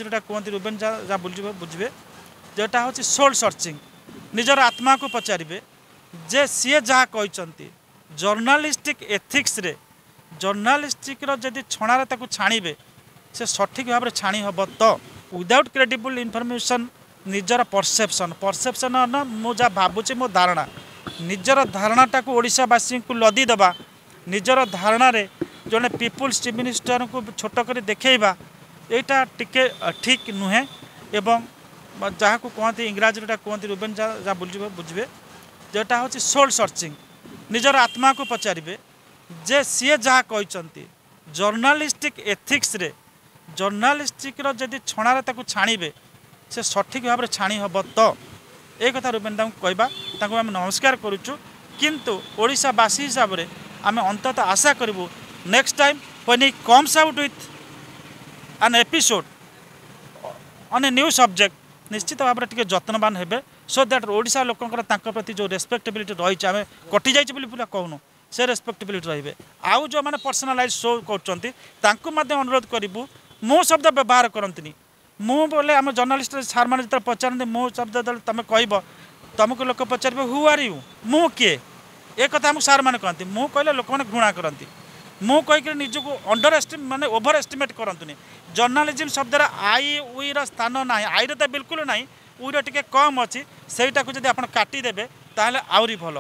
जोटा कहते रुबेन जहाँ बुझे जोटा हूँ सोल सर्चिंग निजर आत्मा को पचारे जे सी जहाँ कहते जर्नालीस्टिक एथिक्स रे जर्नालीस्टिक जदि छणारे छाणीबे से सठिक भाव में छाणी हम तो विदाउट क्रेडिबल इनफॉरमेशन निजर परसेप्शन न मुझा भावुचे मो धारणा निजर धारणाटा को ओडिशावासी को लदी दबा निजर धारणा रे जड़े पीपुल्स चीफ मिनिस्टर को छोट कर देखा यहाँ टिके ठीक नुहे एवं जहाँ को कहते इंग्राजी जोटा कहते रुबेन जहाँ बुझे जोटा हूँ सोल सर्चिंग निजर आत्मा को पचारे जे सी जहाँ कहते जर्नालीस्टिक एथिक्स रे जर्नालीस्टिक जदि छणारे छाणीबे से सठिक भाव में छाणी हम तो ये कथा रुबेन कहवा आम नमस्कार करुचु किंतु ओडिशावासी हिसाब से आम अंततः आशा करूँ next time when he comes out with an episode on a new subject निश्चित भाव में टिके जत्नवान हेबे सो दैट ओडिशा लोकंकर तांको प्रति जो रेस्पेक्टेबिलिटी रही आम कटि जाइए पूरा कहूँ से रेस्पेक्टेबिलिटी रे आउ जो मैंने पर्सनालाइज शो कर अनुरोध करूँ मो शब्द व्यवहार करती मु बोले आम जर्नालीस्ट सार मैंने जो पचारते मो शब्द तुम कह तुमको लोक पचारे हु आर यू मु किए एक कथा आमको सार मैंने कहती मु कहले लोक मैंने घृणा करती मु कहीकि निजक अंडर एस्टिमेट माने ओभर एस्टिमेट करतुनि जर्नालीजम शब्द आई उई स्थान ना आई तो बिल्कुल ना उईर टिके कम अच्छी सेटा को जब आप काटिदेवे ताहले आउरी भल